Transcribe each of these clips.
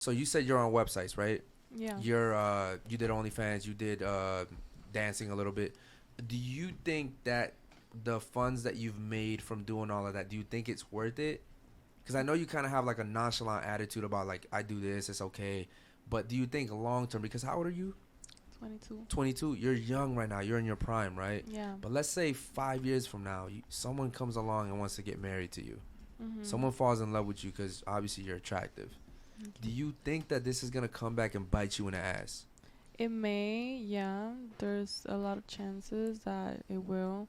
So you said you're on websites, right? Yeah. You did OnlyFans, you did dancing a little bit. Do you think that the funds that you've made from doing all of that, do you think it's worth it? Because I know you kind of have like a nonchalant attitude about like I do this, it's okay. But do you think long term? Because how old are you? 22. 22. You're young right now. You're in your prime, right? Yeah. But let's say 5 years from now, someone comes along and wants to get married to you. Mm-hmm. Someone falls in love with you because obviously you're attractive. Do Okay. you think that this is gonna come back and bite you in the ass? It may, yeah. There's a lot of chances that it will.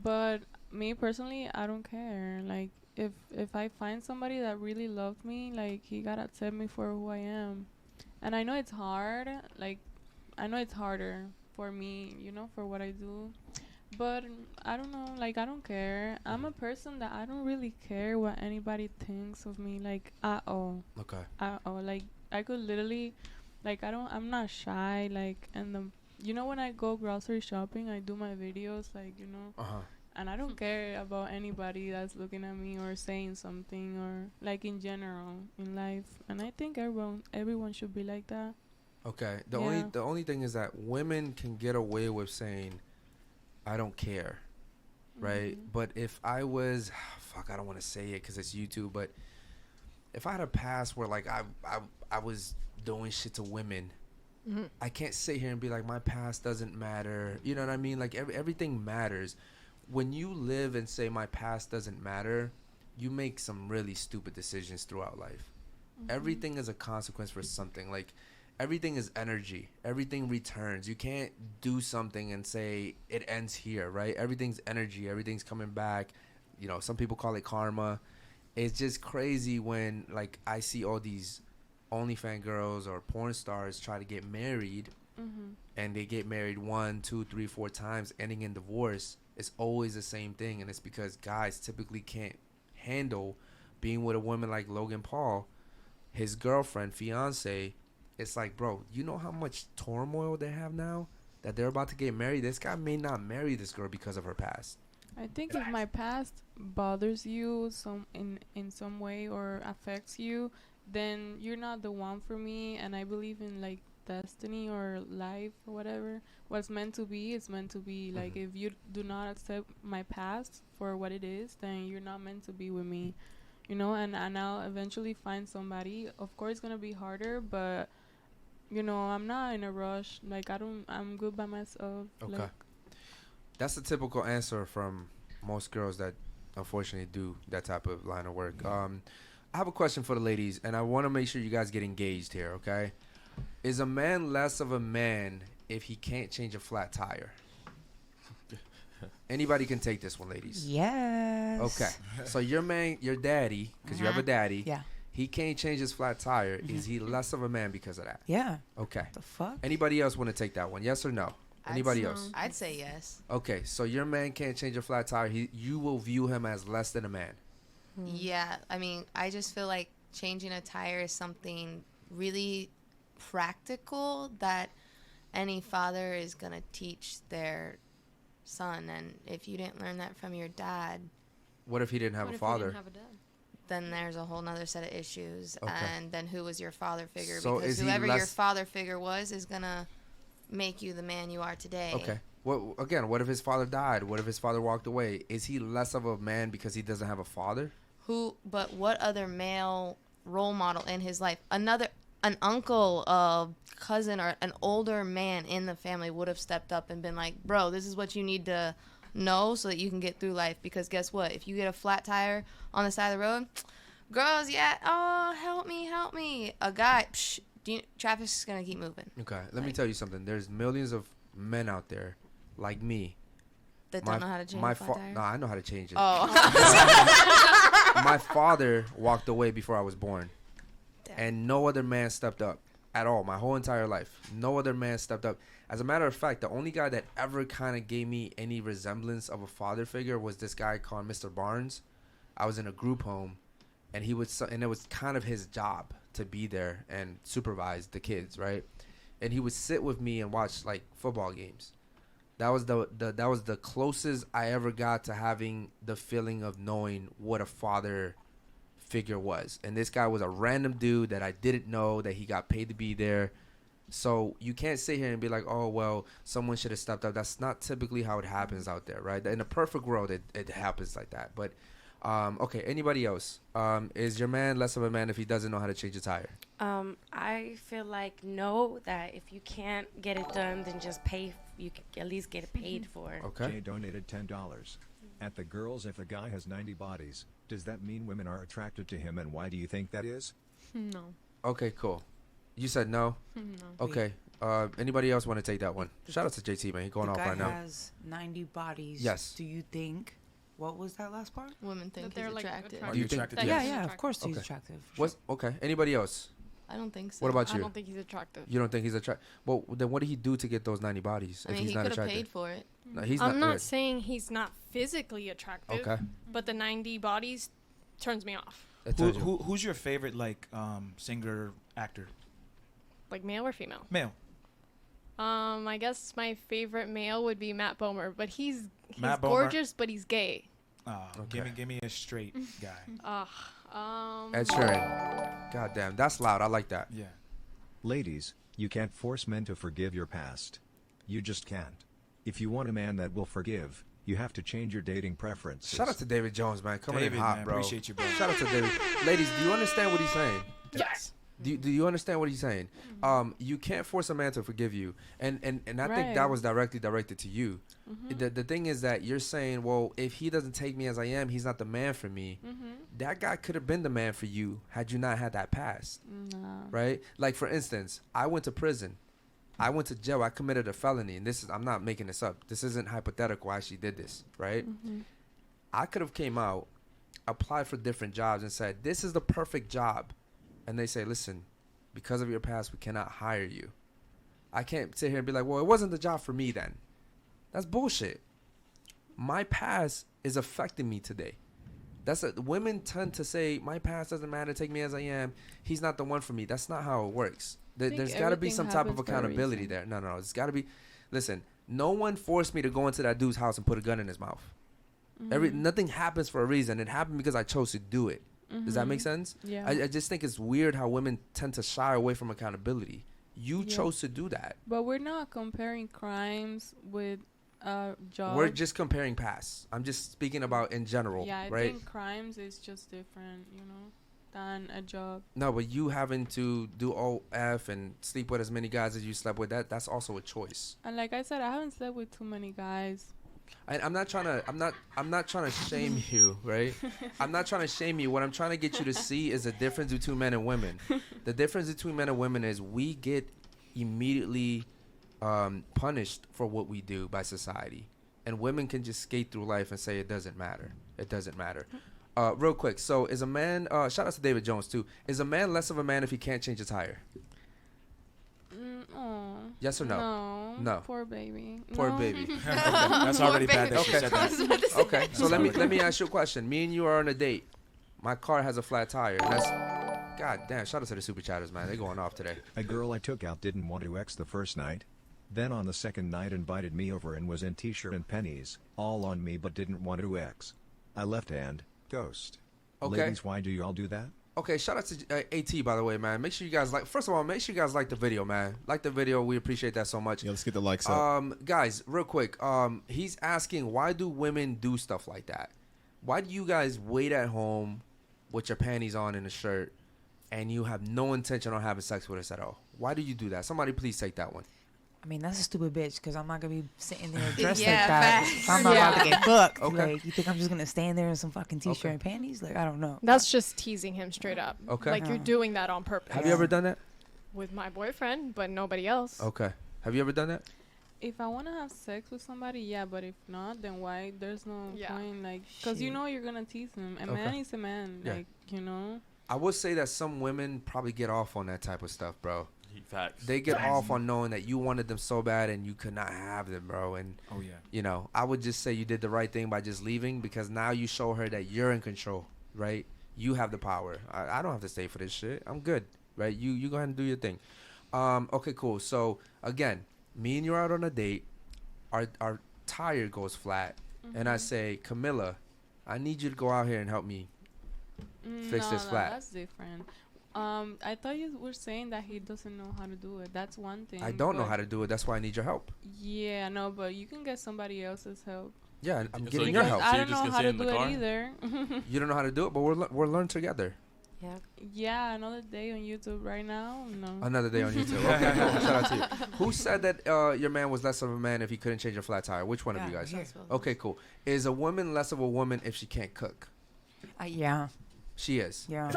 But me personally, I don't care. Like if I find somebody that really loves me, like he gotta accept me for who I am. And I know it's hard. Like I know it's harder for me, for what I do. But I don't know, like I don't care. I'm a person that I don't really care what anybody thinks of me, like at all. Okay. At all. Like I could literally, like I'm not shy. Like and when I go grocery shopping, I do my videos, like Uh huh. and I don't care about anybody that's looking at me or saying something or like in general in life. And I think everyone should be like that. Okay. Yeah. The only thing is that women can get away with saying I don't care, right? Mhm. But if I was, fuck, I don't want to say it because it's YouTube. But if I had a past where like I was doing shit to women, Mm-hmm. I can't sit here and be like my past doesn't matter. You know what I mean? Like everything matters. When you live and say my past doesn't matter, you make some really stupid decisions throughout life. Mhm. Everything is a consequence for something. Like everything is energy. Everything returns. You can't do something and say it ends here, right? Everything's energy. Everything's coming back. You know, some people call it karma. It's just crazy when like I see all these OnlyFans girls or porn stars try to get married Mhm. and they get married one, two, three, four times, ending in divorce. It's always the same thing, and it's because guys typically can't handle being with a woman like Logan Paul, his girlfriend, fiance. It's like, bro, you know how much turmoil they have now that they're about to get married. This guy may not marry this girl because of her past. I think if my past bothers you in some way or affects you, then you're not the one for me. And I believe in like destiny or life or whatever. What's meant to be is meant to be. Like Hmm. if you do not accept my past for what it is, then you're not meant to be with me. And I'll eventually find somebody. Of course, it's gonna be harder, but I'm not in a rush. Like I'm good by myself. Okay, Like. that's the typical answer from most girls that unfortunately do that type of line of work. I have a question for the ladies, and I want to make sure you guys get engaged here. Okay, is a man less of a man if he can't change a flat tire? Anybody can take this one, ladies. Yes. Okay, so your man, your daddy, because you have a daddy, Yeah. he can't change his flat tire. Is he less of a man because of that? Yeah. Okay. The fuck? Anybody else want to take that one? Yes or no? Anybody else? I'd say yes. Okay, so your man can't change a flat tire. You will view him as less than a man. Yeah, I mean, I just feel like changing a tire is something really practical that any father is going to teach their son. And if you didn't learn that from your dad, What if he didn't have What a if you father? didn't have a dad? then there's a whole nother set of issues. Okay. And then who was your father figure? So because is he whoever your less- father figure was is going to make you the man you are today. Okay. What if his father died? What if his father walked away? Is he less of a man because he doesn't have a father? But what other male role model in his life, an uncle, a cousin, or an older man in the family would have stepped up and been like, bro, this is what you need to know so that you can get through life? Because guess what? If you get a flat tire on the side of the road, girls, yeah, oh, help me. A guy, traffic's going to keep moving. Okay. Let me tell you something. There's millions of men out there like me. That don't know how to change a flat tire? No, I know how to change it. Oh. My father walked away before I was born. Damn. And no other man stepped up at all my whole entire life. No other man stepped up. As a matter of fact, the only guy that ever kind of gave me any resemblance of a father figure was this guy called Mr. Barnes. I was in a group home, and and it was kind of his job to be there and supervise the kids, right? And he would sit with me and watch like football games. That was the closest I ever got to having the feeling of knowing what a father figure was. And this guy was a random dude that I didn't know that he got paid to be there. So you can't sit here and be like, oh, well, someone should have stepped up. That's not typically how it happens out there, right? In a perfect world, it happens like that. But, okay, anybody else? Is your man less of a man if he doesn't know how to change a tire? I feel like no, that if you can't get it done, then just pay. You can at least get it paid for. Okay. Jay donated $10. At the girls, if a guy has 90 bodies, does that mean women are attracted to him, and why do you think that is? No. Okay, cool. You said no? No. Okay. Anybody else want to take that one? Shout out to JT, man. He's going the off guy right now. has 90 bodies. Yes. Do you think? What was that last part? Women think they're, he's like, attractive. Do you think? attracted to Yeah, Yes. yeah, of course he's Okay. attractive. What's okay? Anybody else? I don't think so. What about I you? don't think he's attractive. You don't think he's attractive? Well, then what did he do to get those 90 bodies I if mean, he's he not could have attractive? paid for it. No, he's I'm not right. saying he's not physically attractive, Okay. but the 90 bodies turns me off. That tells you. Who's your favorite singer actor? Like male or female? Male. I guess my favorite male would be Matt Bomer, but he's Matt Bomer? gorgeous, but he's gay. Okay. Give me a straight guy. Ed Sheeran. God damn, that's loud. I like that. Yeah. Ladies, you can't force men to forgive your past. You just can't. If you want a man that will forgive, you have to change your dating preferences. Shout out to David Jones, man. Coming David, in hot, man, bro. appreciate you, bro. Shout out to David. Ladies, do you understand what he's saying? Yes. Do you understand what he's saying? You can't force a man to forgive you, and I think Right. that was directly directed to you. Mm-hmm. The thing is that you're saying, well, if he doesn't take me as I am, he's not the man for me. Mm-hmm. That guy could have been the man for you had you not had that past, No. right? Like for instance, I went to prison, I went to jail, I committed a felony, and I'm not making this up. This isn't hypothetical. I actually did this, right? Mm-hmm. I could have came out, applied for different jobs, and said, this is the perfect job. And they say, listen, because of your past, we cannot hire you. I can't sit here and be like, well, it wasn't the job for me then. That's bullshit. My past is affecting me today. Women tend to say, my past doesn't matter, take me as I am. He's not the one for me. That's not how it works. think There's got to be everything some type of happens for a accountability reason. there. No, it's got to be. Listen, no one forced me to go into that dude's house and put a gun in his mouth. Mm-hmm. Nothing happens for a reason. It happened because I chose to do it. Does that make sense? Yeah. I just think it's weird how women tend to shy away from accountability. You Yeah. chose to do that. But we're not comparing crimes with jobs. We're just comparing past. I'm just speaking about in general, Yeah, I right? think crimes is just different, than a job. No, but you having to do OF and sleep with as many guys as you slept with, that's also a choice. And like I said, I haven't slept with too many guys. I'm not trying to shame you, right? I'm not trying to shame you. What I'm trying to get you to see is the difference between men and women. The difference between men and women is we get immediately punished for what we do by society, and women can just skate through life and say it doesn't matter. It doesn't matter. Real quick, so is a man? Shout out to David Jones too. Is a man less of a man if he can't change a tire? Yes or no? No. Poor baby. Poor No. baby. That's already bad that she Okay. said that. Okay, so let me ask you a question. Me and you are on a date. My car has a flat tire. And that's God damn. Shout out to the super chatters, man. They're going off today. A girl I took out didn't want to X the first night. Then on the second night invited me over and was in t-shirt and pennies, all on me but didn't want to X. I left and ghost. Okay. Ladies, why do you all do that? Okay, shout out to AT, by the way, man. Make sure you guys first of all, make sure you guys like the video, man. Like the video. We appreciate that so much. Yeah, let's get the likes up. Guys, real quick. He's asking, why do women do stuff like that? Why do you guys wait at home with your panties on and a shirt and you have no intention on having sex with us at all? Why do you do that? Somebody please take that one. I mean, that's a stupid bitch because I'm not going to be sitting there dressed Yeah, like that. facts. If I'm not about to get fucked. Okay. Like, you think I'm just going to stand there in some fucking t-shirt Okay. and panties? Like, I don't know. That's just teasing him straight up. Okay. Like you're doing that on purpose. Have you ever done that? With my boyfriend, but nobody else. Okay. Have you ever done that? If I want to have sex with somebody, yeah, but if not, then why? There's no Yeah. point, like, because you Shit. know you're going to tease him. A Okay. man is a man, Yeah. like, I would say that some women probably get off on that type of stuff, bro. Facts. They get off on knowing that you wanted them so bad and you could not have them, bro. And Oh yeah. I would just say you did the right thing by just leaving, because now you show her that you're in control, right? You have the power. I don't have to stay for this shit. I'm good, right? You go ahead and do your thing. Okay, cool. So again, me and you are out on a date. Our tire goes flat, and I say, Camilla, I need you to go out here and help me fix no, this no, flat. that's different. I thought you were saying that he doesn't know how to do it. That's one thing. I don't know but how to do it. That's why I need your help. Yeah, no, but you can get somebody else's help. Yeah, I'm So getting you your guys- help. So I you're don't just know gonna how sit to in the do it car? either. You don't know how to do it, but we're learn together. Yeah. Yeah, another day on YouTube right now. No. Another day on YouTube. Okay, cool. Shout out to you. Who said that your man was less of a man if he couldn't change a flat tire? Which one of you Yeah, guys? here. Okay, cool. Is a woman less of a woman if she can't cook? Yeah. She is. Yeah.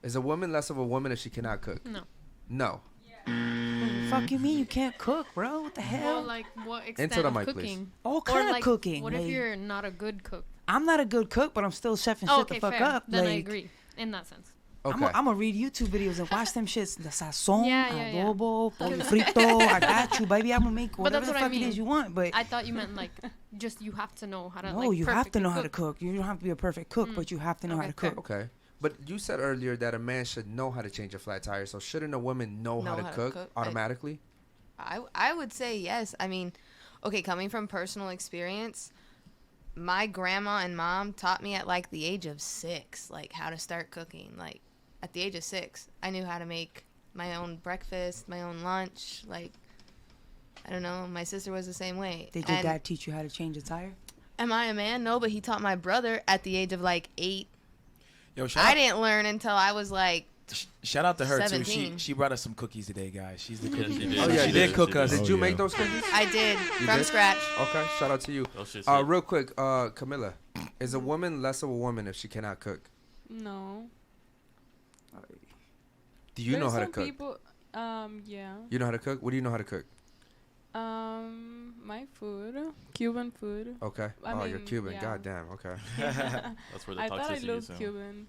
Is a woman less of a woman if she cannot cook? No. No. Fuck you mean you can't cook, bro? What the Well, hell? like what extent Into the of mic, please. cooking? All Or kind like, of cooking. what if like, you're not a good cook? I'm not a good cook, but I'm still chefing Oh, shit okay, the fuck fair. up. Then like, I agree in that sense. Okay. I'm gonna read YouTube videos and watch them shits. The sazon, Yeah. adobo, pollo frito. I got you, baby. I'm gonna make But whatever that's the what I fuck it mean. is you want. But I thought you meant like just you have to know how to. no, like, you have to perfectly know how to cook. You don't have to be a perfect cook, but you have to know how to cook. Okay. But you said earlier that a man should know how to change a flat tire. So shouldn't a woman know how to cook automatically? I would say yes. I mean, okay, coming from personal experience, my grandma and mom taught me at like the age of 6, like how to start cooking. Like at the age of 6, I knew how to make my own breakfast, my own lunch. Like, I don't know. My sister was the same way. Did your dad teach you how to change a tire? Am I a man? No, but he taught my brother at the age of like 8. Yo, I didn't learn until I was like shout out to her 17. too. She brought us some cookies today, guys. She's the Yeah, cookie. she did. Oh, yeah, she she did did cook she us. did. Did Oh, you yeah. make those cookies? I did You from did? scratch. Okay, shout out to you. Oh, shit, shit. Real quick, Camilla, is a woman less of a woman if she cannot cook? No. Do you know There's how to some cook? People, yeah. You know how to cook? What do you know how to cook? My food, Cuban food. Okay. I You're mean, Cuban. yeah. God damn. Okay. That's where the I thought I toxicity looked is. So. Cuban.